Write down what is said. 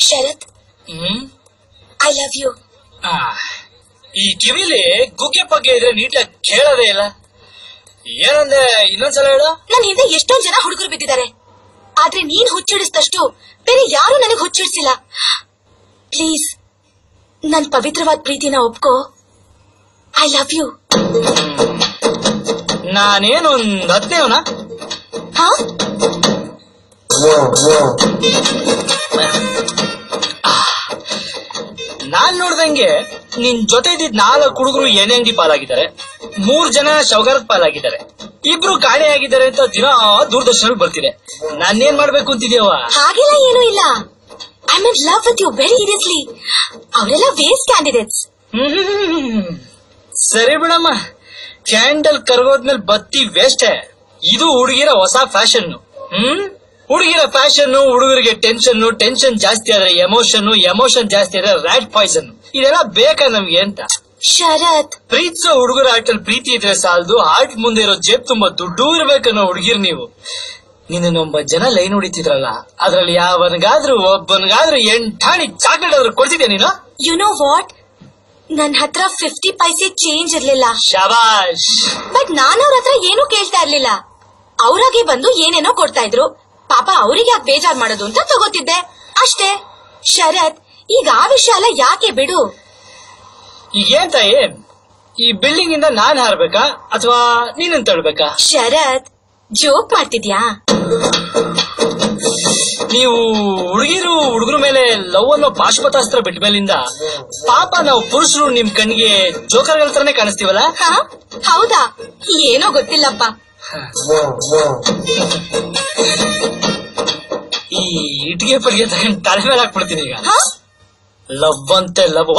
Sharath, I love you. ಈ ಕಿವಿಲಿ ಗುಗ್ಗೆ ಪಗ್ಗೆ ಇದ್ರೆ ನೀಟಾಗಿ ಕೇಳೋದೇ ಇಲ್ಲ. ಏನಂದ್ರೆ ಇನ್ನೊಂದ್ಸಲ ಹೇಳು. ನನ್ ಹಿಂದೆ ಎಷ್ಟೊಂದ್ ಜನ ಹುಡುಗರು ಬಿದ್ದಿದ್ದಾರೆ, ಆದ್ರೆ ನೀನ್ ಹುಚ್ಚಿಡಿಸಿದಷ್ಟು ಬೇರೆ ಯಾರು ನನಗ್ ಹುಚ್ಚಿಡಿಸಿಲ್ಲ. ಪ್ಲೀಸ್ ನನ್ ಪವಿತ್ರವಾದ ಪ್ರೀತಿನ ಒಪ್ಕೋ. I love you. ನಾನೇನೊಂದ್ 15 ಹಾ? ನಾನ್ ನೋಡ್ದಂಗೆ ನಿನ್ ಜೊತೆ ಇದ್ದಿದ್ 4 ಹುಡುಗರು ಎಣ್ಣೆ ಅಂಗಡಿ ಪಾಲಾಗಿದ್ದಾರೆ, 3 ಜನ ಶವಗಾರದ ಪಾಲಾಗಿದ್ದಾರೆ, 2 ಕಾಣೆಯಾಗಿದ್ದಾರೆ ಅಂತ ದಿನ ದೂರದರ್ಶನ ಬರ್ತಿದೆ. ನಾನೇನ್ ಮಾಡ್ಬೇಕು ಅಂತಿದ್ಯವ? ಹಾಗೆಲ್ಲ ಏನೂ ಇಲ್ಲ. I am in love with you very seriously. ಅವರೆಲ್ಲ ವೇಸ್ಟ್ ಕ್ಯಾಂಡಿಡೇಟ್ಸ್. ಸರಿ ಬಿಡಮ್ಮ, ಕ್ಯಾಂಡಲ್ ಕರ್ಗೋದ್ಮೇಲೆ ಬತ್ತಿ ವೇಸ್ಟೇ. ಇದು ಹುಡುಗಿರ ಹೊಸ ಫ್ಯಾಷನ್. ಹುಡುಗಿರ ಫ್ಯಾಷನ್, ಹುಡುಗರಿಗೆ ಟೆನ್ಷನ್ ಜಾಸ್ತಿ ಆದ್ರೆ ಎಮೋಷನ್ ಜಾಸ್ತಿ ಆದ್ರೆ ರ್ಯಾಟ್ ಪಾಯ್ಸನ್. ಇದೆಲ್ಲ ಬೇಕಾ ನಮ್ಗೆ ಅಂತ? ಶರತ್, ಪ್ರೀತಿಸೋ ಹುಡುಗರ ಆಟಲ್ ಪ್ರೀತಿ ಇದ್ರೆ ಸಾಲದು, ಆರ್ಟ್ ಮುಂದೆ ಇರೋ ಜೇಬ್ ತುಂಬಾ ದುಡ್ಡು ಇರ್ಬೇಕನ್ನೋ ಹುಡುಗಿರ್ ನೀವು. ನಿನ್ನ 9 ಜನ ಲೈನ್ ಹೊಡಿತಿದ್ರಲ್ಲ, ಅದ್ರಲ್ಲಿ ಯಾವನ್ಗಾದ್ರೂ ಒಬ್ಬನ್ಗಾದ್ರೂ 8 ಚಾಕ್ಲೇಟ್ ಆದ್ರೂ ಕೊಡ್ತಿದ್ಯಾ ನೀನು? ಯು ನೋ ವಾಟ್, ನನ್ ಹತ್ರ 50 ಪೈಸೆ ಚೇಂಜ್ ಇರ್ಲಿಲ್ಲ. ಶಬಾಷ್. ಬಟ್ ನಾನು ಅವ್ರ ಹತ್ರ ಏನೂ ಕೇಳ್ತಾ ಇರ್ಲಿಲ್ಲ. ಅವ್ರಾಗೆ ಬಂದು ಏನೇನೋ ಕೊಡ್ತಾ ಇದ್ರು. ಪಾಪ ಅವ್ರಿಗೆ ಯಾಕೆ ಬೇಜಾರ್ ಮಾಡೋದು ಅಂತ ತಗೋತಿದ್ದೆ ಅಷ್ಟೇ. ಶರತ್, ಈಗ ಆ ವಿಷಯ ಎಲ್ಲ ಯಾಕೆ ಬಿಡು. ಈಗೇನ್ ತಾಯಿ, ಈ ಬಿಲ್ಡಿಂಗ್ ಇಂದ ನಾನ್ ಹಾರ್ಬೇಕಾ ಅಥವಾ ನೀನಂತ ತಳ್ಬೇಕಾ? ಶರತ್, ಜೋಕ್ ಮಾಡ್ತಿದ್ಯಾ? ನೀವು ಹುಡುಗರ ಮೇಲೆ ಲವ್ ಅನ್ನೋ ಪಾಶುಪತಾಸ್ತ್ರ ಬಿಟ್ಟ ಮೇಲಿಂದ ಪಾಪ ನಾವು ಪುರುಷರು ನಿಮ್ ಕಣ್ಣಿಗೆ ಜೋಕರ್ಗಳ ತರನೇ ಕಾಣಿಸ್ತೀವಲ್ಲ? ಹೌದಾ? ಏನೋ ಗೊತ್ತಿಲ್ಲಪ್ಪ. ಈ ಇಟ್ಟಿಗೆ ಪಡಿಗೆ ತಗೊಂಡು ತಲೆ ಮೇಲೆ ಹಾಕ್ಬಿಡ್ತೀನಿ ಈಗ. ಲವ್ ಅಂತೆ ಲವ್.